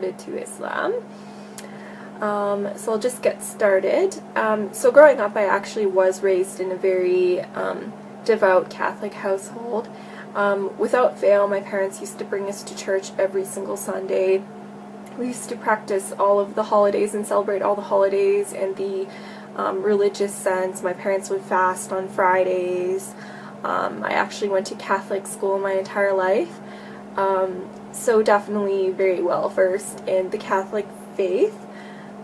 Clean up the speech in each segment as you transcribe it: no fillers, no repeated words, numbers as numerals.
to Islam. So I'll just get started. So growing up, I actually was raised in a very devout Catholic household. Without fail, my parents used to bring us to church every single Sunday. We used to practice all of the holidays and celebrate all the holidays in the religious sense. My parents would fast on Fridays. I actually went to Catholic school my entire life. So definitely very well versed in the Catholic faith.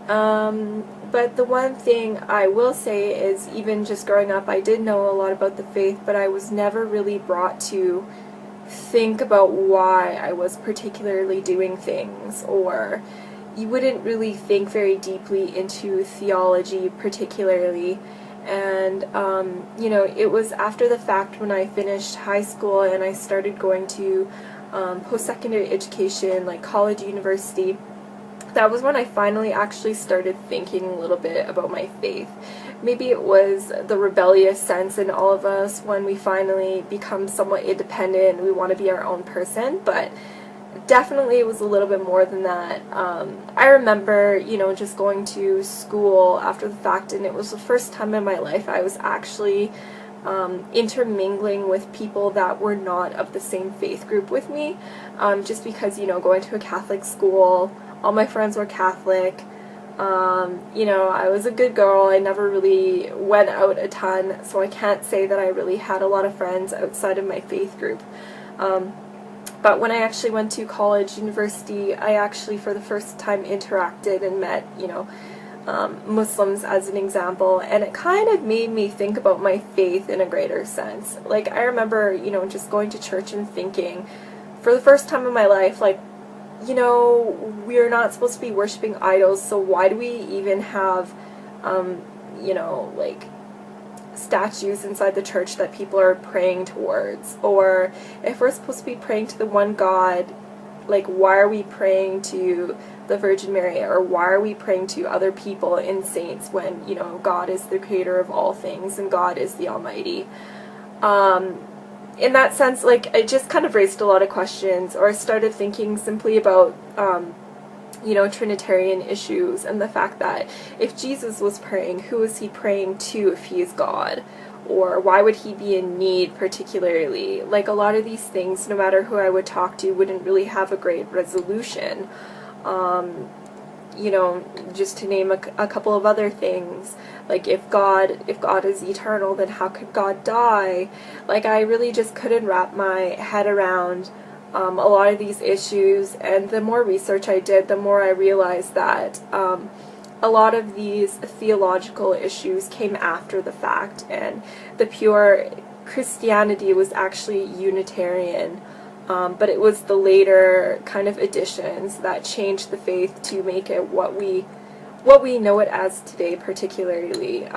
But the one thing I will say is, even just growing up, I did know a lot about the faith, but I was never really brought to think about why I was particularly doing things, or you wouldn't really think very deeply into theology particularly. And you know, it was after the fact, when I finished high school and I started going to post-secondary education, like college, university, that was when I finally actually started thinking a little bit about my faith. Maybe it was the rebellious sense in all of us when we finally become somewhat independent and we want to be our own person, but definitely it was a little bit more than that. I remember, you know, just going to school after the fact, and it was the first time in my life I was actually intermingling with people that were not of the same faith group with me, just because, you know, going to a Catholic school, all my friends were Catholic. You know, I was a good girl. I never really went out a ton, so I can't say that I really had a lot of friends outside of my faith group. But when I actually went to college, university, I actually for the first time interacted and met, you know, Muslims as an example, and it kind of made me think about my faith in a greater sense. Like, I remember, you know, just going to church and thinking, for the first time in my life, like, you know, we're not supposed to be worshiping idols, so why do we even have, you know, like, statues inside the church that people are praying towards? Or if we're supposed to be praying to the one God, like, why are we praying to the Virgin Mary, or why are we praying to other people and saints when, you know, God is the creator of all things and God is the Almighty? In that sense, like, I just kind of raised a lot of questions, or I started thinking simply about, you know, Trinitarian issues, and the fact that if Jesus was praying, who is he praying to if he is God? Or why would he be in need particularly? Like, a lot of these things, no matter who I would talk to, wouldn't really have a great resolution. You know, just to name a couple of other things, like, if God is eternal, then how could God die? Like, I really just couldn't wrap my head around a lot of these issues, and the more research I did, the more I realized that a lot of these theological issues came after the fact, and the pure Christianity was actually Unitarian. But it was the later kind of additions that changed the faith to make it what we know it as today, particularly,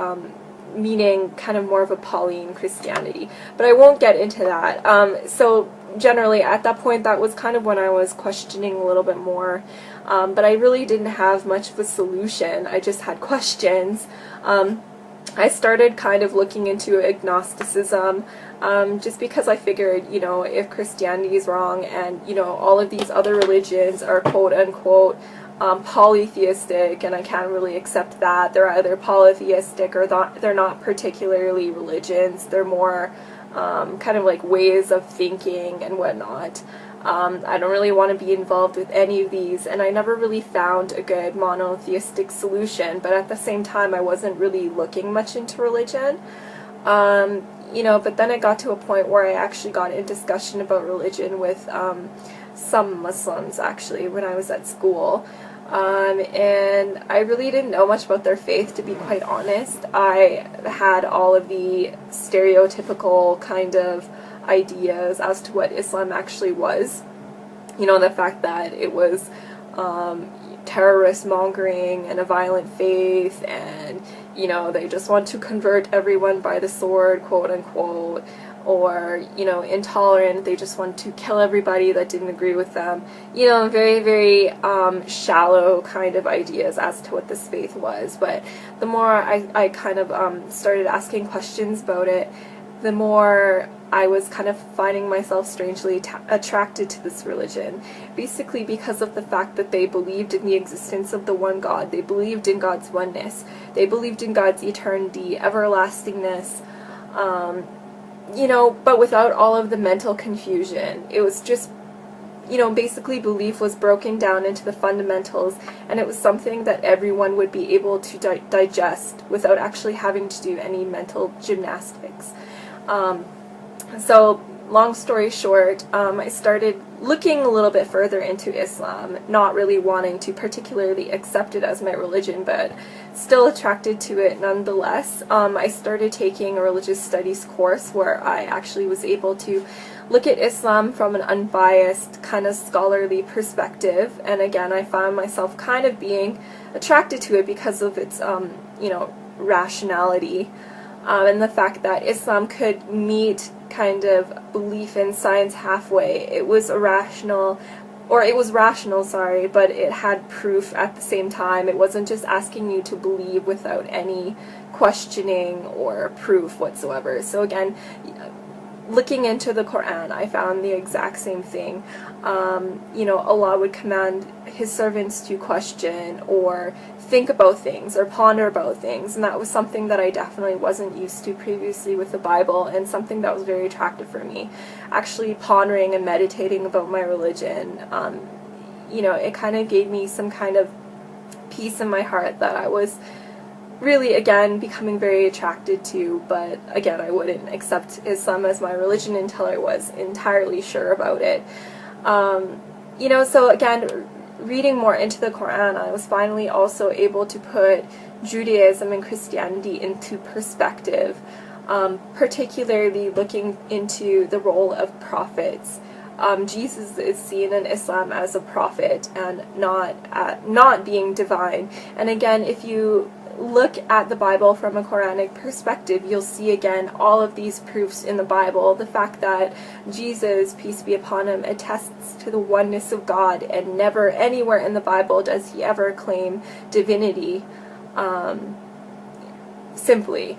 meaning kind of more of a Pauline Christianity. But I won't get into that. So generally, at that point, that was kind of when I was questioning a little bit more. But I really didn't have much of a solution. I just had questions. I started kind of looking into agnosticism, just because I figured, you know, if Christianity is wrong and, you know, all of these other religions are quote-unquote polytheistic, and I can't really accept that. They're either polytheistic or they're not particularly religions. They're more kind of like ways of thinking and whatnot. I don't really want to be involved with any of these, and I never really found a good monotheistic solution, but at the same time I wasn't really looking much into religion. You know, but then it got to a point where I actually got in discussion about religion with some Muslims, actually, when I was at school. And I really didn't know much about their faith, to be quite honest. I had all of the stereotypical kind of ideas as to what Islam actually was. You know, the fact that it was terrorist mongering and a violent faith, and, you know, they just want to convert everyone by the sword, quote unquote, or, you know, intolerant, they just want to kill everybody that didn't agree with them. You know, very, very shallow kind of ideas as to what this faith was. But the more I kind of started asking questions about it, the more I was kind of finding myself strangely attracted to this religion, basically because of the fact that they believed in the existence of the one God. They believed in God's oneness. They believed in God's eternity, everlastingness, you know, but without all of the mental confusion. It was just, you know, basically belief was broken down into the fundamentals, and it was something that everyone would be able to digest without actually having to do any mental gymnastics. So long story short, I started looking a little bit further into Islam, not really wanting to particularly accept it as my religion, but still attracted to it nonetheless. I started taking a religious studies course where I actually was able to look at Islam from an unbiased, kind of scholarly perspective, and again, I found myself kind of being attracted to it because of its, you know, rationality, and the fact that Islam could meet kind of belief in science halfway. It was rational, sorry, but it had proof at the same time. It wasn't just asking you to believe without any questioning or proof whatsoever. So again, looking into the Quran, I found the exact same thing. You know, Allah would command His servants to question or think about things or ponder about things, and that was something that I definitely wasn't used to previously with the Bible, and something that was very attractive for me. Actually pondering and meditating about my religion, you know, it kind of gave me some kind of peace in my heart that I was really, again, becoming very attracted to, but again, I wouldn't accept Islam as my religion until I was entirely sure about it. You know, so again, reading more into the Quran, I was finally also able to put Judaism and Christianity into perspective, particularly looking into the role of prophets. Jesus is seen in Islam as a prophet and not being divine. And again, if you look at the Bible from a Quranic perspective, you'll see again all of these proofs in the Bible. The fact that Jesus, peace be upon him, attests to the oneness of God, and never anywhere in the Bible does he ever claim divinity, simply.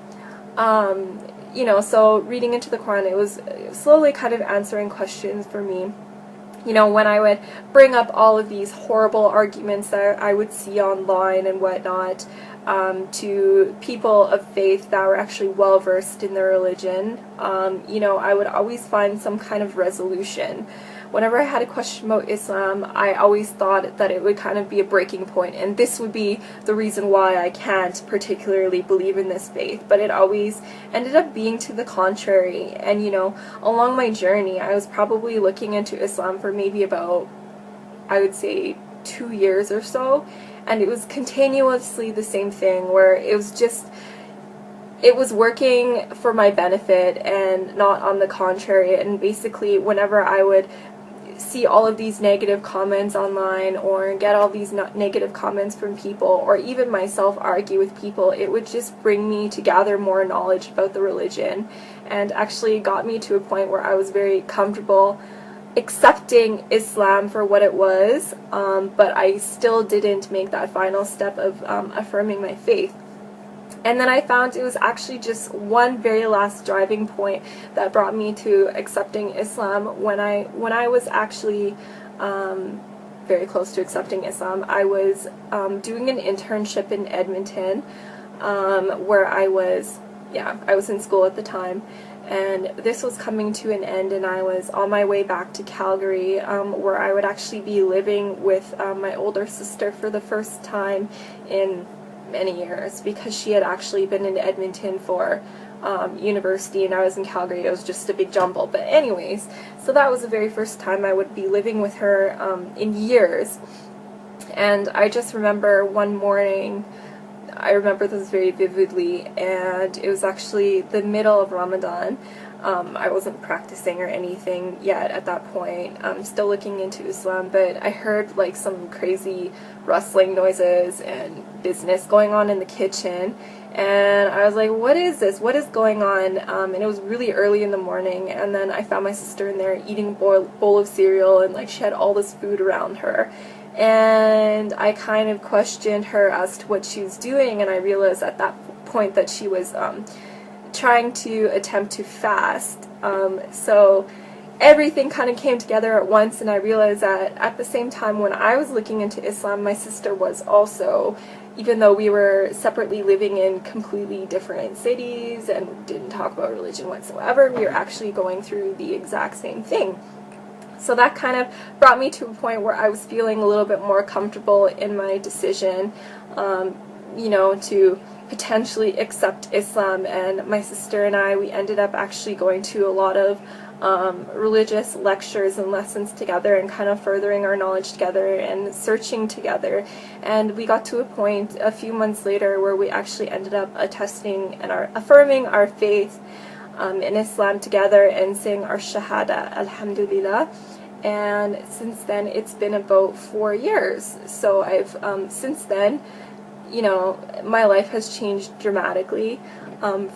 You know, so reading into the Quran, it was slowly kind of answering questions for me. You know, when I would bring up all of these horrible arguments that I would see online and whatnot, to people of faith that were actually well versed in their religion, you know, I would always find some kind of resolution. Whenever I had a question about Islam, I always thought that it would kind of be a breaking point, and this would be the reason why I can't particularly believe in this faith, but it always ended up being to the contrary. And you know, along my journey, I was probably looking into Islam for maybe about, I would say, 2 years or so, and it was continuously the same thing, where it was working for my benefit and not on the contrary. And basically, whenever I would see all of these negative comments online or get all these negative comments from people, or even myself argue with people, it would just bring me to gather more knowledge about the religion, and actually got me to a point where I was very comfortable accepting Islam for what it was, but I still didn't make that final step of affirming my faith. And then I found it was actually just one very last driving point that brought me to accepting Islam. When I was actually very close to accepting Islam, I was doing an internship in Edmonton, where I was in school at the time, and this was coming to an end, and I was on my way back to Calgary, where I would actually be living with my older sister for the first time in many years, because she had actually been in Edmonton for university and I was in Calgary. It was just a big jumble. But anyways, so that was the very first time I would be living with her in years. And I just remember one morning, I remember this very vividly, and it was actually the middle of Ramadan. I wasn't practicing or anything yet at that point. I'm still looking into Islam, but I heard like some crazy rustling noises and business going on in the kitchen, and I was like, what is this? What is going on? And it was really early in the morning, and then I found my sister in there eating a bowl of cereal, and like she had all this food around her. And I kind of questioned her as to what she was doing, and I realized at that point that she was trying to attempt to fast. So everything kind of came together at once, and I realized that at the same time when I was looking into Islam, my sister was also, even though we were separately living in completely different cities and didn't talk about religion whatsoever, we were actually going through the exact same thing. So that kind of brought me to a point where I was feeling a little bit more comfortable in my decision, you know, to potentially accept Islam. And my sister and I, we ended up actually going to a lot of religious lectures and lessons together, and kind of furthering our knowledge together and searching together. And we got to a point a few months later where we actually ended up attesting and affirming our faith in Islam together and saying our Shahada, Alhamdulillah. And since then it's been about 4 years. So I've since then, you know, my life has changed dramatically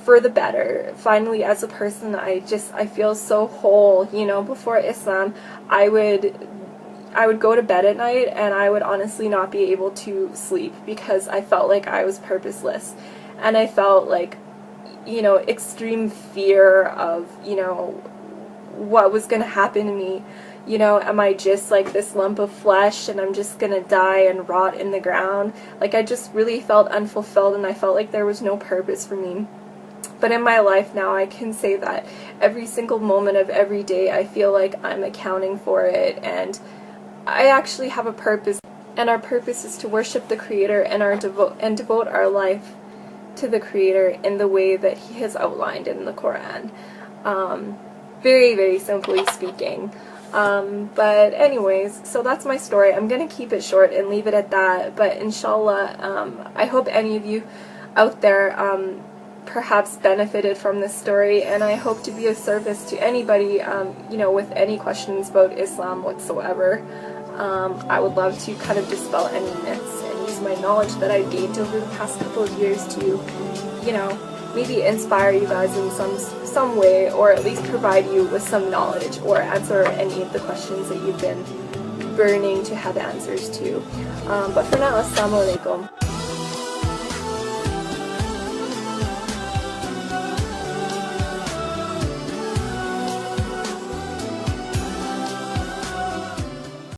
for the better. Finally, as a person, I feel so whole. You know, before Islam, I would go to bed at night and I would honestly not be able to sleep because I felt like I was purposeless, and I felt like, you know, extreme fear of, you know, what was going to happen to me. You know, am I just like this lump of flesh and I'm just gonna die and rot in the ground? Like, I just really felt unfulfilled, and I felt like there was no purpose for me. But in my life now, I can say that every single moment of every day, I feel like I'm accounting for it, and I actually have a purpose, and our purpose is to worship the Creator and devote our life to the Creator in the way that He has outlined in the Quran. Very, very simply speaking. But anyways, so that's my story. I'm gonna keep it short and leave it at that, but inshallah, I hope any of you out there perhaps benefited from this story, and I hope to be of service to anybody, you know, with any questions about Islam whatsoever. I would love to kind of dispel any myths and use my knowledge that I've gained over the past couple of years to, you know, maybe inspire you guys in some way, or at least provide you with some knowledge, or answer any of the questions that you've been burning to have answers to. But for now, assalamu alaikum.